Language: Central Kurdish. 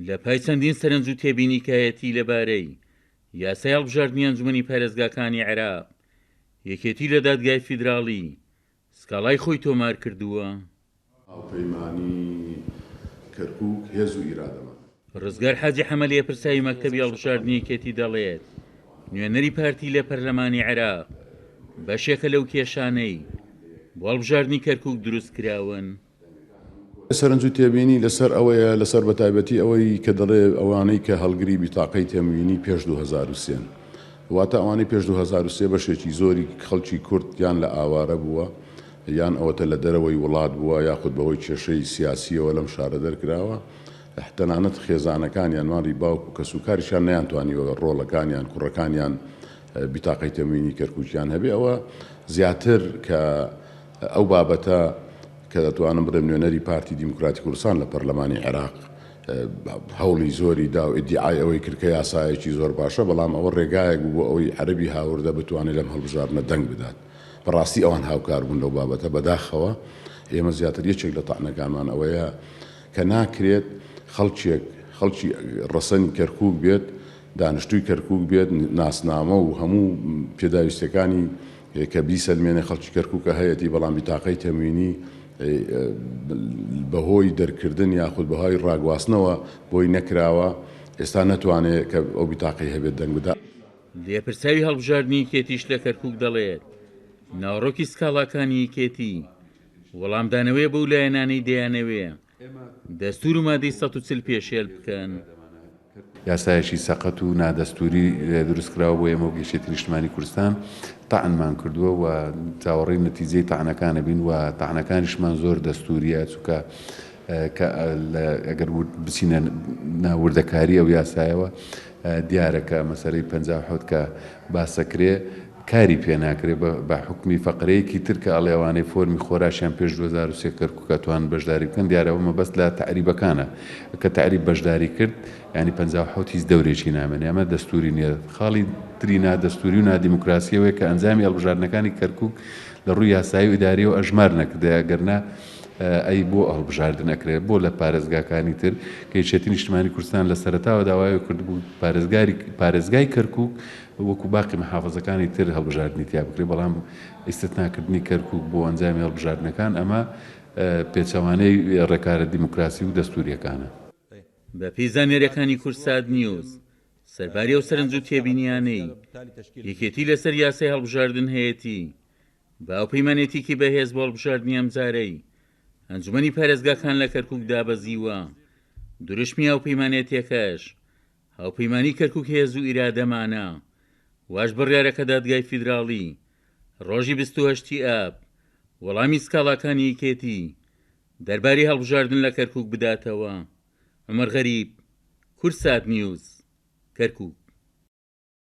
لە پای چەندین سەرنج و تێبینیکایەتی لەبارەی یاسای هەڵبژاردننی ئەنجومەنی پارێزگاکانی عێراق یەکێتی لە دادگای فیدراڵی سکاڵای خۆی تۆمار کردووە. هاوپەیمانی کەرکووک هێز و ئیرادەمان. ڕزگار حاجی حەمەلیە پرساوی مەکتەبی هەڵبژاردننی یەکێتی دەڵێت نوێنەری پارتی لە پەرلەمانی عێراق بەشێکە لەو کێشانەی بۆ هەڵبژاردننی کەرکووک دروست کراون. سەرنج و تێبینی لەسەر ئەوەیە لەسەر بەتایبەتی ئەوەی کە دەڵێ ئەوانەی کە هەڵگری بیتاقەی تێموینی پێش 2003 واتە ئەوانەی پێش 2003 بەشێکی زۆری خەڵکی کورد یان لە ئاوارە بووە یان ئەوەتە لە دەرەوەی وڵات بووە یاخود بەهۆی کێشەی سیاسیەوە لەم شارە دەرکراوە تەنانەت خێزانەکانیان ماڕی باوک و کەسوکاریشان نەیانتوانیوە ڕۆڵەکانیان کوڕەکانیان بیتاقەی تێموینی کەرکووکیان هەبێ ئەوە زیاتر کە ئەو بابەتە کە دەتوانم بڵێم نوێنەری پارتی دیموکراتی کوردستان لە پەرلەمانی عێراق هەوڵی زۆری دا و ئیدعای ئەوەی کردکە یاسایەکی زۆر باشە بەڵام ئەوە ڕێگایەک بوو ئەوەی عەرەبی هاوردە بتوانێت لەم هەڵبژاردنە دەنگ بدات. بەڕاستی ئەوان هاوکار بوون لەو بابەتە بەداخەوە ئێمە زیاتر یەکێک لە تەعنەکانمان ئەوەیە کە ناکرێت خەڵکی ڕەسەنی کەرکووک بێت دانیشتووی کەرکووک بێت ناسنامە و هەموو پێداویستەکانی کە بیسەلمێنێ خەڵکی کەرکووکە هەیەی بەڵام بیتاقەی تەموینی بەهۆی دەرکردن یاخود بەهای ڕاگواستنەوە بۆی نەکراوە ئێستا نەتوانێت کە ئەو بیتاقەی هەبێت دەنگ بدات. لێپرساوی هەڵبژاردننی کێتیش لە کەرکووک دەڵێت ناوڕۆکی سکاڵاکانی کێتی وەڵامدانەوەی بەو لایەنانەی دەیانەوێ دەستور و مادەی 140 پێشێل بکەن. یاسایەکی سەقەت و نادەستوری دروستکراوە بۆ ئێمە و گەشتێتی نیشتمانی کوردستان تەعنمان کردووە و چاوەڕێی نەتیجەی تەعنەکانە بین و تەعنەکانیشمان زۆر دەستوریە چونکە ئەگەر بچینە ناوردەکاری ئەو یاسایەوە دیارە کە مەسەلەی 57 کە باسەکرێ کاری پێ ناکرێت بە حکمی فەقرەیەکی تر کە ئەڵێوانەی فۆرمی خۆراشیان پێش 2003 کەرکووکەتوان بەشداری بکەن دیارەوە مەبەست لە تعریبەکانە کە تعریب بەشداری کرد ینی 57 هیچ دەورێکی نامێنێ ئەمە دەستوری نییە خاڵی تری نادەستوری و نادیموکراسیەوەی کە ئەنجامی هەڵبژاردنەکانی کەرکووک لە ڕووی یاسایی و ئیداریەوە ئەژمار نەکردە گەرنا ئەی بۆ هەڵبژاردن نەکرێت بۆ لە پارێزگاکانی تر کە یەکێتی نیشتمانی کوردستان لە سەرەتاوە داوای کردبوو پارێزگای کەرکووک وەکو باقی محافظەکانی تر هەڵبژاردننی تیا بکرێت بەڵام ئیسستناکردنی کەرکووک بۆ ئەنجامی هەڵبژاردنەکان ئەمە پێچەوانەی ڕێکارە دیموکراسی و دەستوریەکانە. بە پێی زانێرەکانی کورسات نیوز سەرباری ئەو سەرنج و تێبینیانەی یەکێتی لەسەر یاسای هەڵبژاردن هەیەتی بە ئەوپەیمانێتێکی بەهێز بۆ هەڵبژاردننی ئەمجارەی ئەنجومەنی پارێزگاکان لە کەرکووک دابەزیوە دروشمی هاوپەیمانێتێکەش هاوپەیمانی کەرکووک هێز و ئیرادەمانە واش بڕیارەکە دادگای فیدراڵی ڕۆژی 28 ئاب وەڵامی سکاڵاکانی یەکێتی دەربارەی هەڵبژاردن لە کەرکووک بداتەوە. عومەر غەریب، کورسات نیوز، کەرکووک.